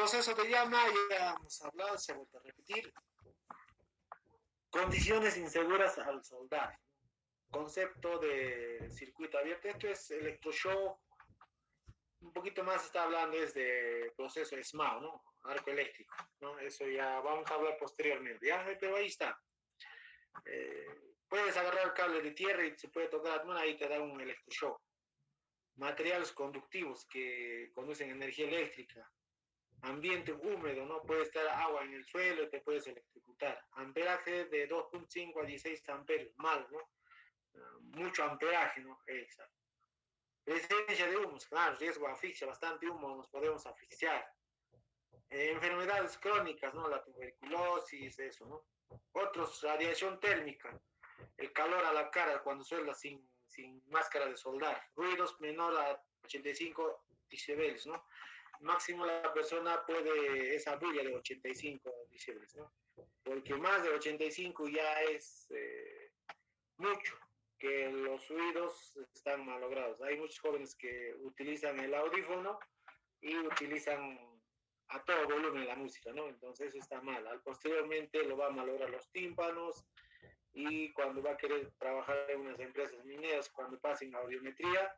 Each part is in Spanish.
proceso de llama, ya hemos hablado, se ha vuelto a repetir. Condiciones inseguras al soldar. Concepto de circuito abierto. Esto es electroshock. Un poquito más está hablando es de proceso SMAO, ¿no? Arco eléctrico, ¿no? Eso ya vamos a hablar posteriormente, ¿ya? Pero ahí está. Puedes agarrar el cable de tierra y se puede tocar, bueno, ahí te da un electroshock. Materiales conductivos que conducen energía eléctrica. Ambiente húmedo, ¿no? Puede estar agua en el suelo y te puedes electrocutar. Amperaje de 2.5 a 16 amperios, mal, ¿no? Mucho amperaje, ¿no? Exacto. Presencia de humos, claro, riesgo de asfixia, bastante humo, nos podemos asfixiar. Enfermedades crónicas, ¿no? La tuberculosis, eso, ¿no? Otros, radiación térmica, el calor a la cara cuando sueldas sin máscara de soldar. Ruidos menor a 85 decibeles, ¿no? Máximo la persona puede, esa bulla de 85 decibeles, ¿no? Porque más de 85 ya es mucho, que los ruidos están malogrados. Hay muchos jóvenes que utilizan el audífono y utilizan a todo volumen la música, ¿no? Entonces eso está mal. Al posteriormente lo va a malograr los tímpanos y cuando va a querer trabajar en unas empresas mineras, cuando pasen audiometría,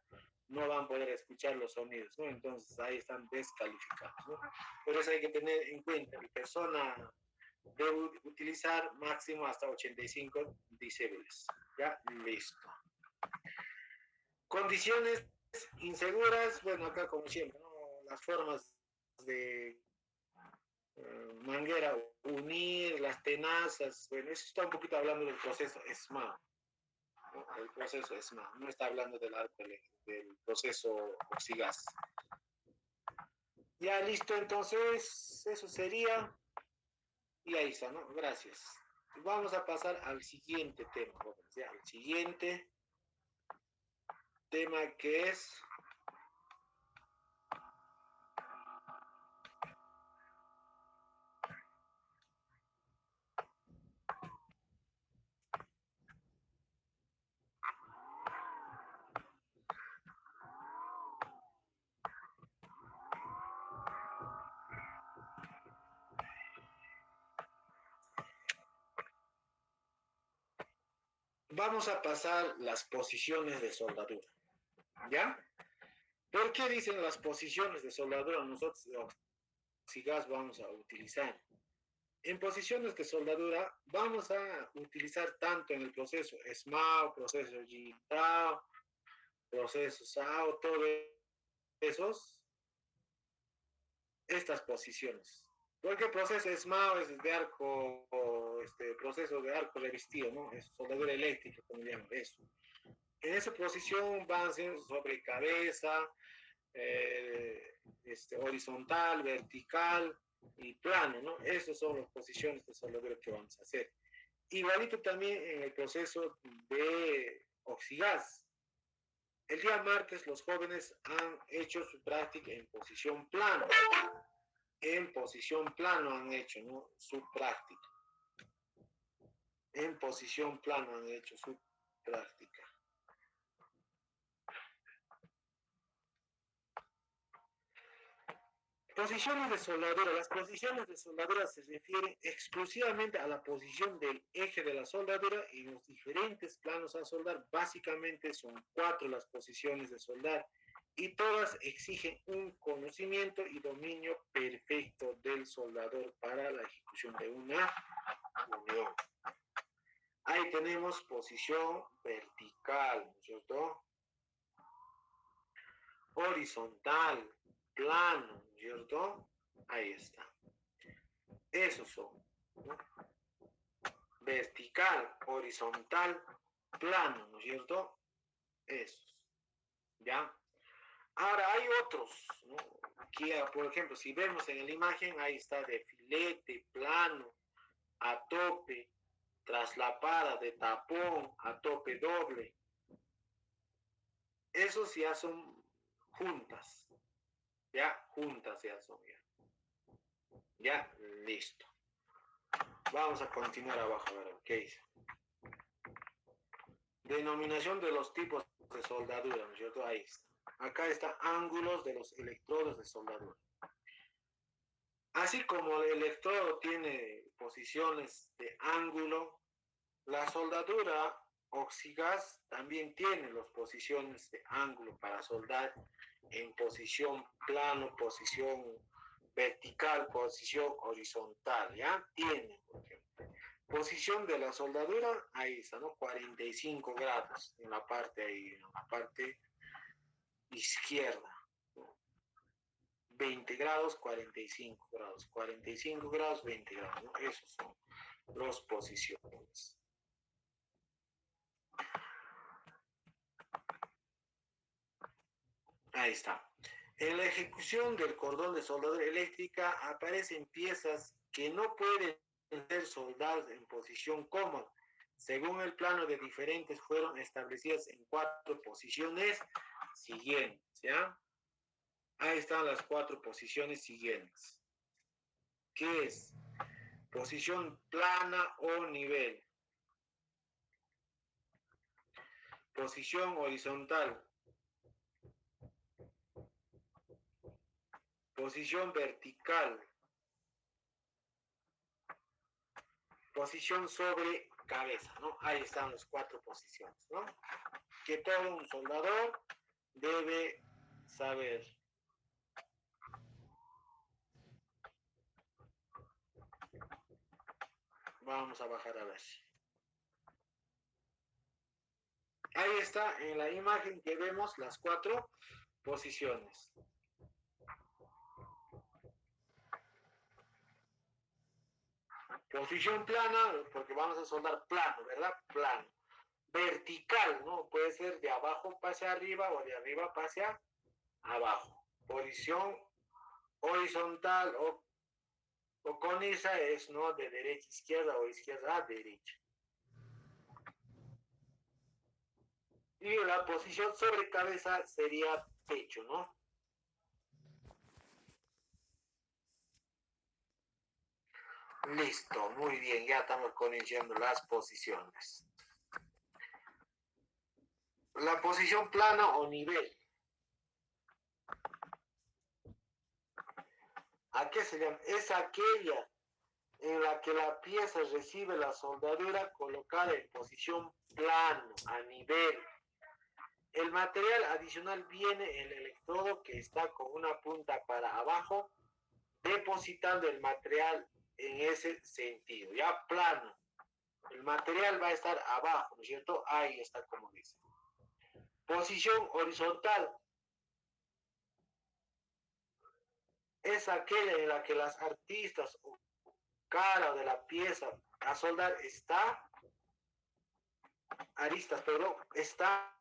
no van a poder escuchar los sonidos, ¿no? Entonces ahí están descalificados, ¿no? Por eso hay que tener en cuenta, la persona debe utilizar máximo hasta 85 decibeles. Ya, listo. Condiciones inseguras, bueno, acá como siempre, ¿no? Las formas de manguera unir, las tenazas, bueno, eso está un poquito hablando del proceso SMA, ¿no? El proceso SMA, no está hablando del proceso oxigas. Ya listo, entonces, eso sería, y ahí está, ¿no? Gracias. Vamos a pasar al siguiente tema, ¿ya? Al siguiente tema que es vamos a pasar las posiciones de soldadura, ¿ya? ¿Por qué dicen las posiciones de soldadura nosotros oxigas vamos a utilizar? En posiciones de soldadura vamos a utilizar tanto en el proceso SMAO, proceso GTAO, proceso SAO, todos estas posiciones. Porque el proceso SMAO es de arco, proceso de arco revestido, ¿no? Es soldadura eléctrica, como llaman eso. En esa posición van a ser sobre cabeza, horizontal, vertical y plano, ¿no? Esas son las posiciones de soldadura que vamos a hacer. Igualito también en el proceso de oxigas. El día martes los jóvenes han hecho su práctica en posición plano. En posición plano han hecho, ¿no? Su práctica. En posición plano han hecho su práctica. Posiciones de soldadura. Las posiciones de soldadura se refieren exclusivamente a la posición del eje de la soldadura y los diferentes planos a soldar. Básicamente son 4 las posiciones de soldar y todas exigen un conocimiento y dominio perfecto del soldador para la ejecución de una unión. Ahí tenemos posición vertical, ¿no es cierto? Horizontal, plano, ¿no es cierto? Ahí está. Esos son, ¿no? Vertical, horizontal, plano, ¿no es cierto? Esos, ¿ya? Ahora hay otros, ¿no? Aquí, por ejemplo, si vemos en la imagen, ahí está de filete, plano, a tope, traslapada, de tapón, a tope doble. Esos ya son juntas, ya, juntas ya son, ya. Ya, listo. Vamos a continuar abajo, a ver, ¿qué dice? Denominación de los tipos de soldadura, ¿no es cierto? Ahí está. Acá está ángulos de los electrodos de soldadura. Así como el electrodo tiene posiciones de ángulo, la soldadura oxigas también tiene las posiciones de ángulo para soldar en posición plano, posición vertical, posición horizontal, ¿ya? Tiene, por ejemplo. Posición de la soldadura, ahí está, ¿no? 45 grados en la parte ahí, en la parte izquierda. 20 grados, 45 grados, 45 grados, 20 grados, ¿no? Esos son las posiciones. Ahí está. En la ejecución del cordón de soldadura eléctrica aparecen piezas que no pueden ser soldadas en posición cómoda. Según el plano de diferentes fueron establecidas en 4 posiciones siguientes, ¿ya? Ahí están las 4 posiciones siguientes. ¿Qué es? Posición plana o nivel. Posición horizontal. Posición vertical. Posición sobre cabeza, ¿no? Ahí están las 4 posiciones, ¿no? Que todo un soldador debe saber. Vamos a bajar a ver. Ahí está en la imagen que vemos las 4 posiciones. Posición plana, porque vamos a soldar plano, ¿verdad? Plano. Vertical, ¿no? Puede ser de abajo hacia arriba o de arriba hacia abajo. Posición horizontal o cónica es, ¿no? De derecha a izquierda o izquierda a derecha. Y la posición sobre cabeza sería pecho, ¿no? Listo, muy bien, ya estamos conociendo las posiciones. La posición plana o nivel. ¿A qué se llama? Es aquella en la que la pieza recibe la soldadura colocada en posición plano, a nivel. El material adicional viene en el electrodo que está con una punta para abajo, depositando el material en ese sentido, ya plano. El material va a estar abajo, ¿no es cierto? Ahí está como dice. Posición horizontal. Es aquella en la que las artistas o cara de la pieza a soldar está, aristas, perdón, está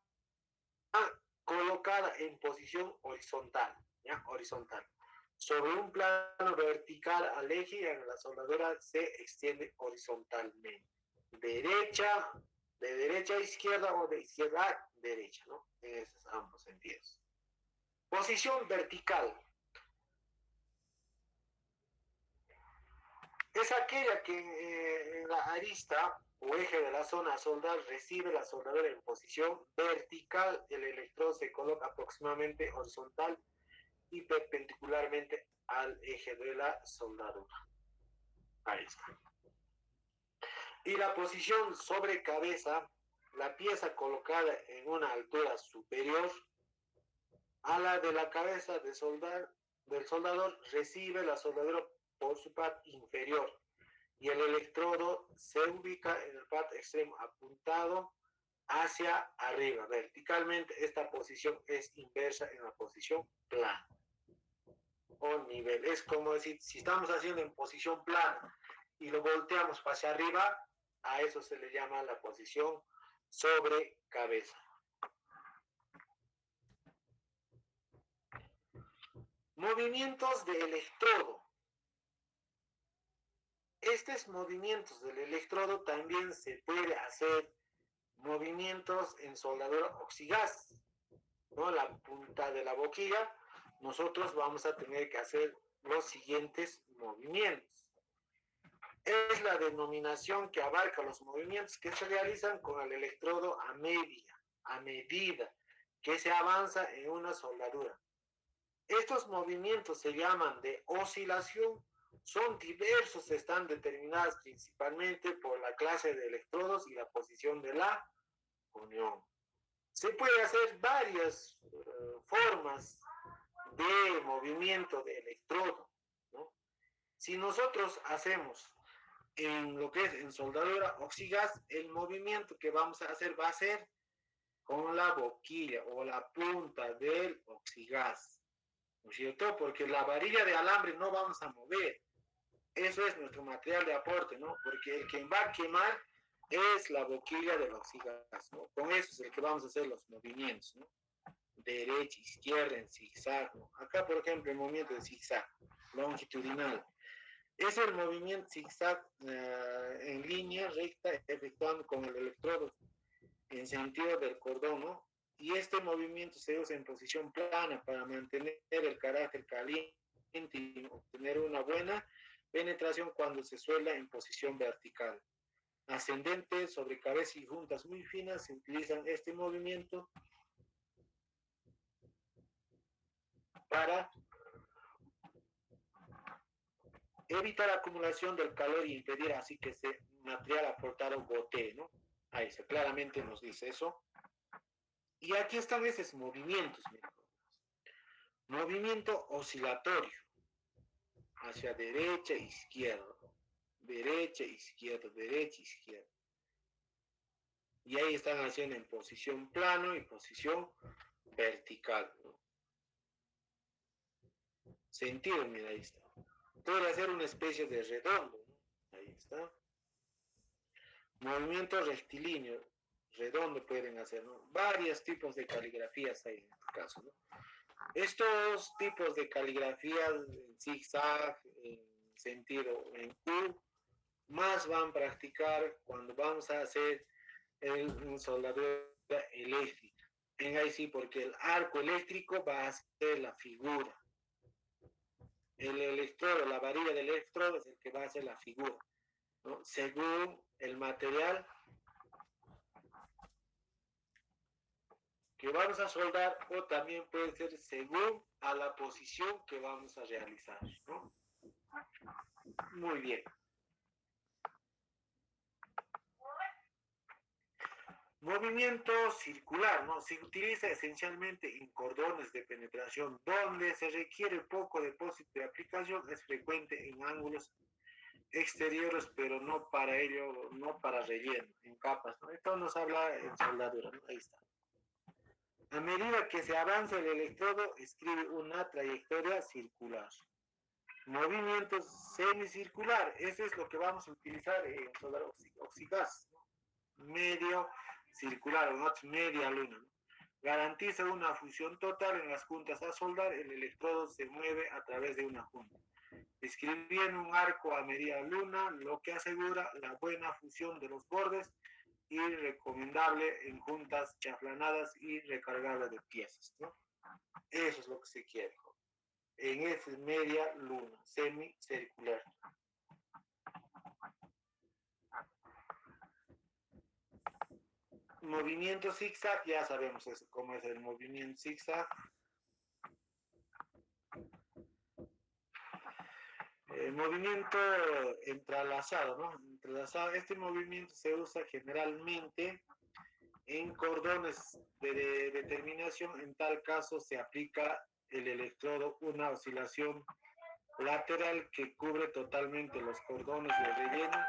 colocada en posición horizontal, ¿ya? Horizontal. Sobre un plano vertical al eje, en la soldadura se extiende horizontalmente. Derecha, de derecha a izquierda o de izquierda a derecha, ¿no? En esos ambos sentidos. Posición vertical. Es aquella que en la arista o eje de la zona a soldar recibe la soldadura en posición vertical. El electrodo se coloca aproximadamente horizontal y perpendicularmente al eje de la soldadura. Ahí está. Y la posición sobre cabeza, la pieza colocada en una altura superior a la de la cabeza de del soldador recibe la soldadura por su parte inferior y el electrodo se ubica en el parte extremo apuntado hacia arriba. Verticalmente esta posición es inversa en la posición plana o nivel. Es como decir, si estamos haciendo en posición plana y lo volteamos hacia arriba, a eso se le llama la posición sobre cabeza. Movimientos de electrodo. Estos movimientos del electrodo también se puede hacer movimientos en soldadura oxigás, ¿no? La punta de la boquilla, nosotros vamos a tener que hacer los siguientes movimientos. Es la denominación que abarca los movimientos que se realizan con el electrodo a medida que se avanza en una soldadura. Estos movimientos se llaman de oscilación son diversos, están determinadas principalmente por la clase de electrodos y la posición de la unión. Se puede hacer varias formas de movimiento de electrodo, ¿no? Si nosotros hacemos en lo que es en soldadura oxigas, el movimiento que vamos a hacer va a ser con la boquilla o la punta del oxigas, ¿no es cierto? Porque la varilla de alambre no vamos a mover. Eso es nuestro material de aporte, ¿no? Porque el que va a quemar es la boquilla del oxigas, ¿no? Con eso es el que vamos a hacer los movimientos, ¿no? Derecha, izquierda, en zigzag, ¿no? Acá, por ejemplo, el movimiento de zigzag, longitudinal. Es el movimiento zigzag en línea recta efectuando con el electrodo en sentido del cordón, ¿no? Y este movimiento se usa en posición plana para mantener el carácter caliente y obtener una buena penetración cuando se suelda en posición vertical. Ascendente, sobre cabeza y juntas muy finas, se utilizan este movimiento para evitar acumulación del calor y impedir así que ese material aportado gotee, ¿no? Ahí se claramente nos dice eso. Y aquí están esos movimientos, mira. Movimiento oscilatorio hacia derecha, izquierda, derecha, izquierda, derecha, izquierda. Y ahí están haciendo en posición plano y posición vertical, ¿no? Sentido, mira, ahí está. Puede hacer una especie de redondo, ¿no? Ahí está. Movimiento rectilíneo, redondo pueden hacer, ¿no? Varios tipos de caligrafías hay en este caso, ¿no? Estos tipos de caligrafías en zigzag, en sentido en U, más van a practicar cuando vamos a hacer en soldadura eléctrica. En ahí sí, porque el arco eléctrico va a ser la figura. El electrodo, la varilla del electrodo es el que va a hacer la figura, ¿no? Según el material que vamos a soldar, o también puede ser según a la posición que vamos a realizar, ¿no? Muy bien. Movimiento circular, ¿no? Se utiliza esencialmente en cordones de penetración, donde se requiere poco depósito de aplicación, es frecuente en ángulos exteriores, pero no para ello, no para relleno, en capas, ¿no? Esto nos habla en soldadura, ¿no? Ahí está. A medida que se avanza el electrodo, escribe una trayectoria circular. Movimiento semicircular, eso es lo que vamos a utilizar en soldar oxigas, ¿no? Medio circular, o media luna, ¿no? Garantiza una fusión total en las juntas a soldar, el electrodo se mueve a través de una junta. Escribiendo un arco a media luna, lo que asegura la buena fusión de los bordes y recomendable en juntas chaflanadas y recargables de piezas, ¿no? Eso es lo que se quiere. En esa media luna, semicircular. Movimiento zigzag, ya sabemos cómo es el movimiento zigzag. Movimiento entrelazado, ¿no? Entrelazado. Este movimiento se usa generalmente en cordones de determinación. En tal caso se aplica el electrodo, una oscilación lateral que cubre totalmente los cordones de relleno,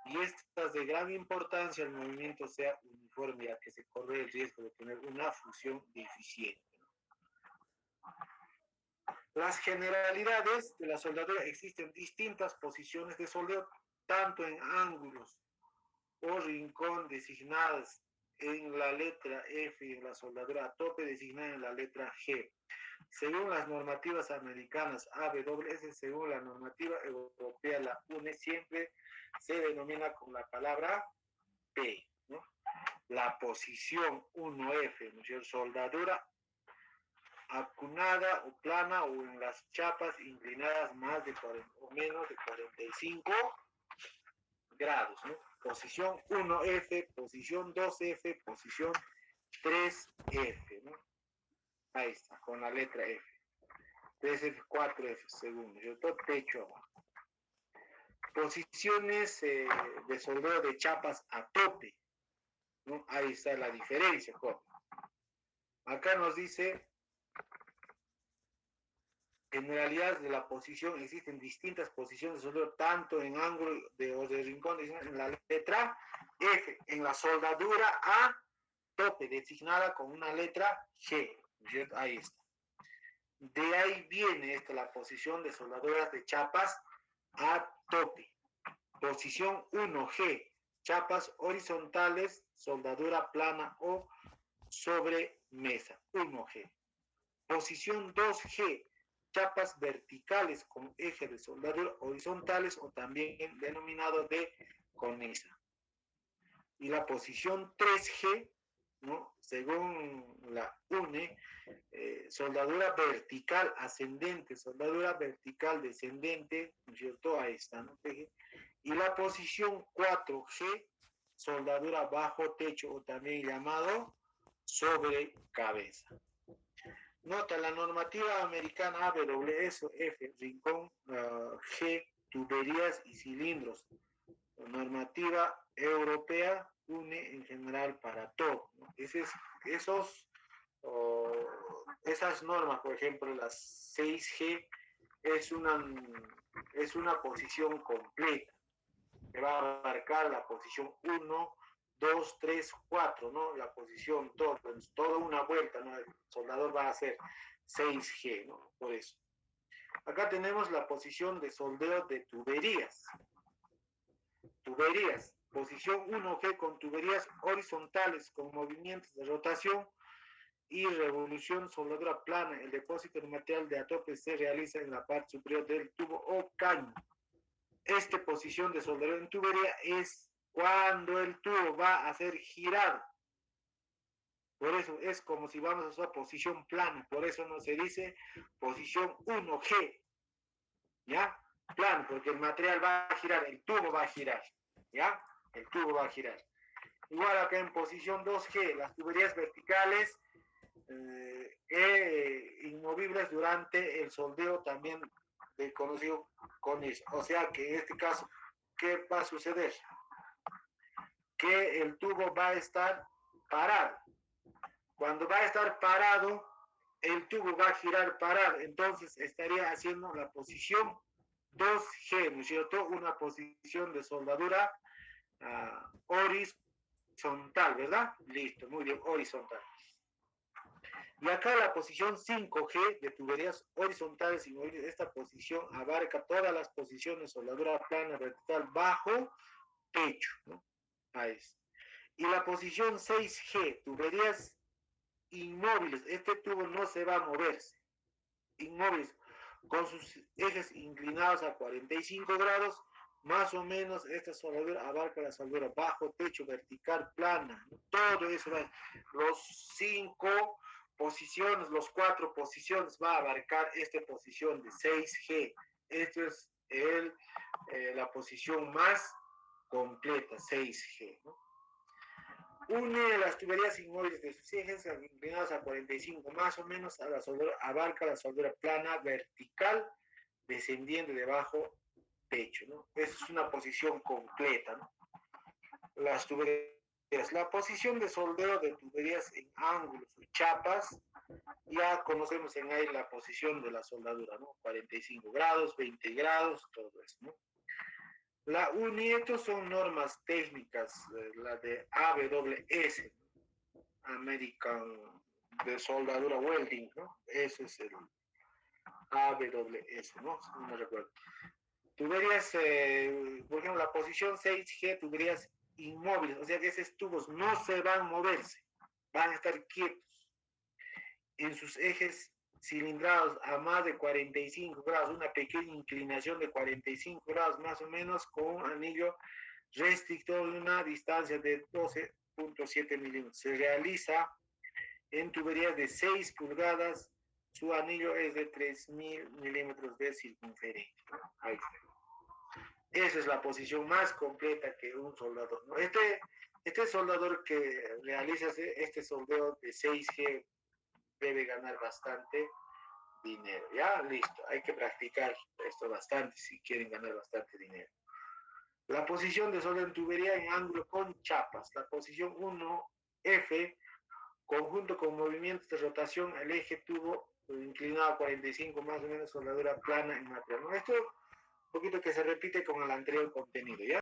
y estas de gran importancia el movimiento sea uniforme, ya que se corre el riesgo de tener una fusión deficiente. Las generalidades de la soldadura: existen distintas posiciones de soldeo, tanto en ángulos o rincón designadas en la letra F y en la soldadura a tope designada en la letra G. Según las normativas americanas AWS, según la normativa europea, la UNE siempre se denomina con la palabra P, ¿no? La posición 1F, ¿no es cierto? Soldadura acunada o plana o en las chapas inclinadas más de 40, o menos de 45 grados, ¿no? Posición 1F, posición 2F, posición 3F, ¿no? Ahí está, con la letra F. 3F, 4F, según, ¿cierto? Techo abajo. Posiciones de soldeo de chapas a tope, ¿no? Ahí está la diferencia, joven. Acá nos dice, en realidad de la posición, existen distintas posiciones de soldeo, tanto en ángulo o de rincón, en la letra F, en la soldadura a tope, designada con una letra G, ¿cierto? Ahí está. De ahí viene la posición de soldaduras de chapas a tope. Posición 1G, chapas horizontales, soldadura plana o sobre mesa, 1G. Posición 2G, chapas verticales con eje de soldadura horizontales o también denominado de cornisa. Y la posición 3G, ¿no? Según la UNE, soldadura vertical ascendente, soldadura vertical descendente, ¿no es cierto? Ahí está, ¿no? Y la posición 4G, soldadura bajo techo o también llamado sobre cabeza. Nota, la normativa americana AWSF, rincón, G, tuberías y cilindros. La normativa europea une en general para todo, ¿no? Esas normas, por ejemplo, las 6G, es una posición completa, que va a abarcar la posición 1, 2, 3, 4, ¿no? La posición, toda una vuelta, ¿no? El soldador va a hacer 6G, ¿no? Por eso. Acá tenemos la posición de soldeo de tuberías. Tuberías, posición 1G con tuberías horizontales con movimientos de rotación y revolución, soldadura plana. El depósito de material de a tope se realiza en la parte superior del tubo o caño. Esta posición de soldadura en tubería es cuando el tubo va a ser girado. Por eso es como si vamos a usar posición plana. Por eso no se dice posición 1G. ¿Ya? Plano, porque el material va a girar, el tubo va a girar. ¿Ya? El tubo va a girar. Igual acá en posición 2G, las tuberías verticales inmovibles durante el soldeo también conocido con eso. O sea que en este caso, ¿qué va a suceder? Que el tubo va a estar parado. Cuando va a estar parado, el tubo va a girar parado. Entonces estaría haciendo la posición 2G, ¿no es cierto? Una posición de soldadura horizontal, ¿verdad? Listo, muy bien, horizontal. Y acá la posición 5G de tuberías horizontales y móviles, esta posición abarca todas las posiciones de soldadura plana, vertical, bajo, techo, ¿no? Ahí es. Y la posición 6G, tuberías inmóviles, este tubo no se va a moverse, inmóviles, con sus ejes inclinados a 45 grados, más o menos esta soldadura abarca la soldadura bajo, techo, vertical, plana, ¿no? Todo eso, los 5 posiciones, los 4 posiciones va a abarcar esta posición de 6G. Esta es la posición más completa, 6G, ¿no? Une las tuberías inmóviles de sus ejes inclinados a 45, más o menos a la soldadura, abarca la soldadura plana vertical descendiendo de bajo techo, ¿no? Esa es una posición completa, ¿no? Las tuberías, la posición de soldeo de tuberías en ángulos o chapas, ya conocemos en ahí la posición de la soldadura, ¿no? 45 grados, 20 grados, todo eso, ¿no? La UNIETO son normas técnicas, la de AWS, American de soldadura welding, ¿no? Ese es el AWS, ¿no? No me recuerdo. Tuberías, por ejemplo, la posición 6G, tuberías inmóviles, o sea que esos tubos no se van a moverse, van a estar quietos en sus ejes cilindrados a más de 45 grados, una pequeña inclinación de 45 grados más o menos, con un anillo restrictor de una distancia de 12.7 milímetros. Se realiza en tuberías de 6 pulgadas, su anillo es de 3.000 milímetros de circunferencia. Ahí está. Esa es la posición más completa que un soldador, ¿no? Este soldador que realiza este soldeo de 6G debe ganar bastante dinero. Ya, listo. Hay que practicar esto bastante si quieren ganar bastante dinero. La posición de soldadura en tubería en ángulo con chapas. La posición 1F, conjunto con movimientos de rotación, el eje tubo inclinado a 45, más o menos soldadura plana en material. ¿No? Esto un poquito que se repite con el anterior contenido, ¿ya?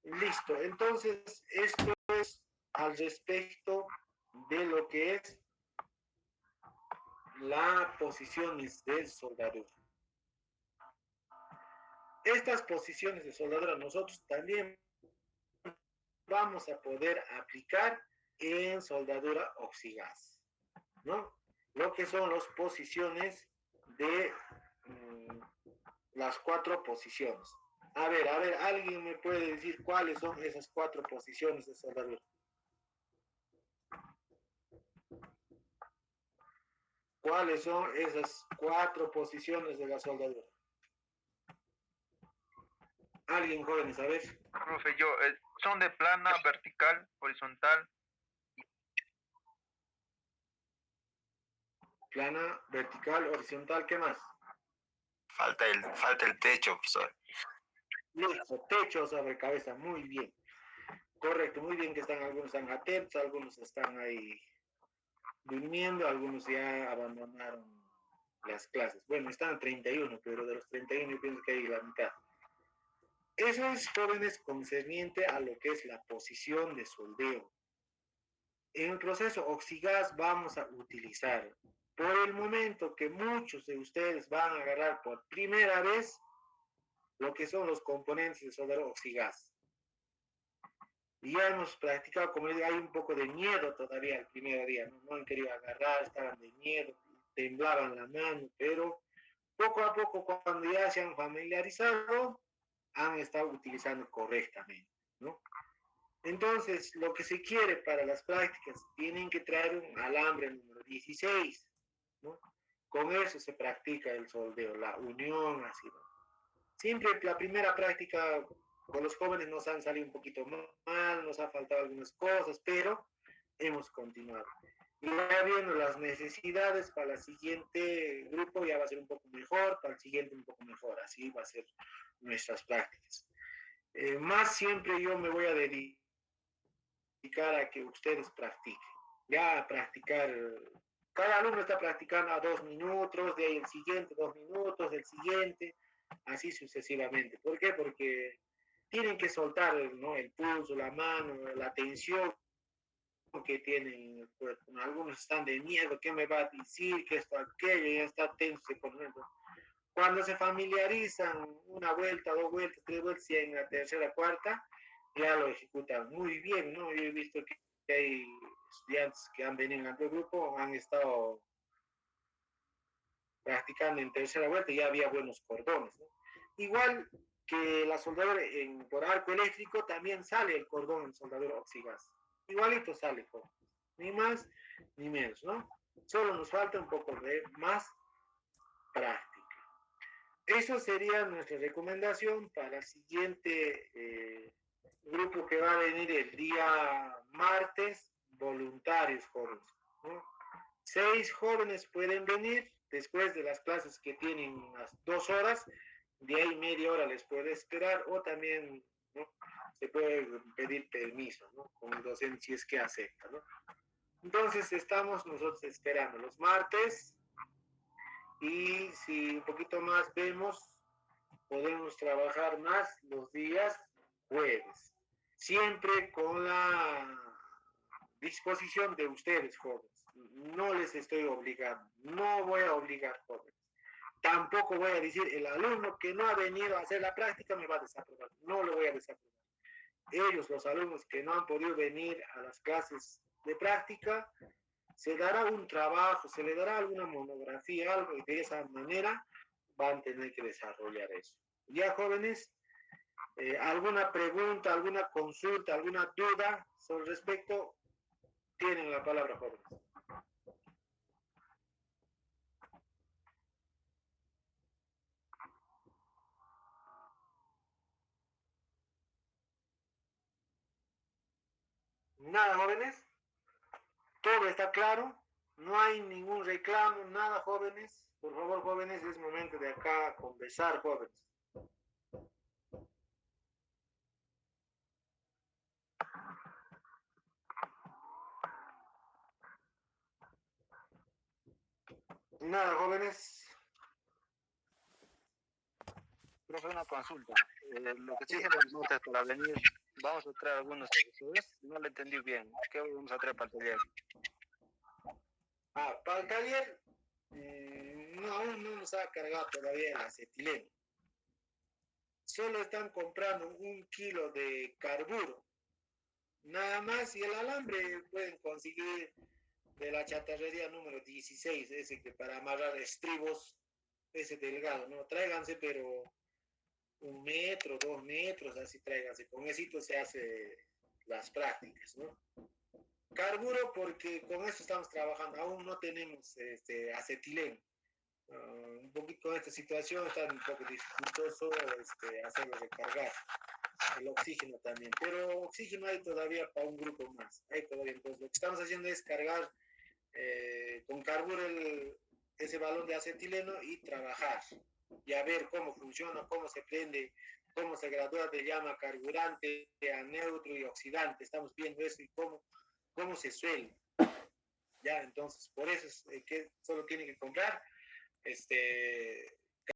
Listo, entonces esto es al respecto de lo que es la posiciones de soldadura. Estas posiciones de soldadura nosotros también vamos a poder aplicar en soldadura oxigás, ¿no? Lo que son las posiciones de las 4 posiciones. A ver, ¿alguien me puede decir cuáles son esas 4 posiciones de soldadura? ¿Cuáles son esas 4 posiciones de la soldadura? ¿Alguien, jóvenes, a ver? Profe, son de plana, vertical, horizontal. Plana, vertical, horizontal, ¿qué más? Falta el techo, profesor. Listo, techo sobre cabeza, muy bien. Correcto, muy bien que algunos están atentos, algunos están ahí durmiendo, algunos ya abandonaron las clases. Bueno, están 31, pero de los 31 yo pienso que hay la mitad. Eso es, jóvenes, concerniente a lo que es la posición de soldeo. En el proceso oxigás vamos a utilizar, por el momento que muchos de ustedes van a agarrar por primera vez, lo que son los componentes de soldado oxigás. Y ya hemos practicado, como les digo, hay un poco de miedo todavía el primer día, no han querido agarrar, estaban de miedo, temblaban la mano, pero poco a poco, cuando ya se han familiarizado, han estado utilizando correctamente, ¿no? Entonces, lo que se quiere para las prácticas, tienen que traer un alambre número 16, ¿no? Con eso se practica el soldeo, la unión, así, ¿no? Siempre la primera práctica con los jóvenes nos han salido un poquito mal, nos ha faltado algunas cosas, pero hemos continuado. Y ya viendo las necesidades para el siguiente grupo ya va a ser un poco mejor, para el siguiente un poco mejor, así va a ser nuestras prácticas. Más siempre yo me voy a dedicar a que ustedes practiquen, ya a practicar, cada alumno está practicando a 2 minutos, de ahí el siguiente 2 minutos, el siguiente, así sucesivamente. ¿Por qué? Porque tienen que soltar, ¿no?, el pulso, la mano, la tensión que tienen en el cuerpo. Algunos están de miedo, ¿qué me va a decir? ¿Qué esto, aquello? Ya está tenso, por ejemplo. Cuando se familiarizan una vuelta, 2 vueltas, 3 vueltas, y en la tercera, cuarta, ya lo ejecutan muy bien, ¿no? Yo he visto que hay estudiantes que han venido en otro grupo, han estado practicando en tercera vuelta y ya había buenos cordones, ¿no? Igual que la soldadura por arco eléctrico, también sale el cordón en soldadura oxigás. Igualito sale, ni más ni menos, ¿no? Solo nos falta un poco de más práctica. Eso sería nuestra recomendación para el siguiente grupo que va a venir el día martes, voluntarios jóvenes, ¿no? 6 jóvenes pueden venir después de las clases que tienen unas 2 horas, de ahí media hora les puede esperar, o también, ¿no?, se puede pedir permiso, ¿no?, con el docente si es que acepta, ¿no? Entonces estamos nosotros esperando los martes, y si un poquito más vemos, podemos trabajar más los días jueves, siempre con la disposición de ustedes, jóvenes. No les estoy obligando, no voy a obligar, jóvenes. Tampoco voy a decir, el alumno que no ha venido a hacer la práctica me va a desaprobar. No lo voy a desaprobar. Ellos, los alumnos que no han podido venir a las clases de práctica, se dará un trabajo, se le dará alguna monografía, algo, y de esa manera van a tener que desarrollar eso. Ya, jóvenes, ¿alguna pregunta, alguna consulta, alguna duda sobre respecto? Tienen la palabra, jóvenes. Nada, jóvenes. Todo está claro. No hay ningún reclamo, nada, jóvenes. Por favor, jóvenes, es momento de acá conversar, jóvenes. Nada, jóvenes. Profe, una consulta. Lo que sí se nos nota es para venir, vamos a traer algunos accesorios. No lo entendí bien. ¿Qué vamos a traer para el taller? Para el taller, no, aún no nos ha cargado todavía el acetileno. Solo están comprando 1 kilo de carburo. Nada más, y el alambre pueden conseguir de la chatarrería número 16, ese que para amarrar estribos, ese delgado, ¿no? Tráiganse, pero 1 metro, 2 metros, así tráiganse. Con eso se hace las prácticas, ¿no? Carburo, porque con eso estamos trabajando, aún no tenemos acetileno. Un poquito con esta situación está un poco dificultoso hacerlo recargar. El oxígeno también, pero oxígeno hay todavía para un grupo más. Hay todavía, entonces lo que estamos haciendo es cargar con carburo ese balón de acetileno y trabajar y a ver cómo funciona, cómo se prende, cómo se gradúa de llama carburante a neutro y oxidante. Estamos viendo eso y cómo se suele. Ya, entonces, por eso es que solo tienen que comprar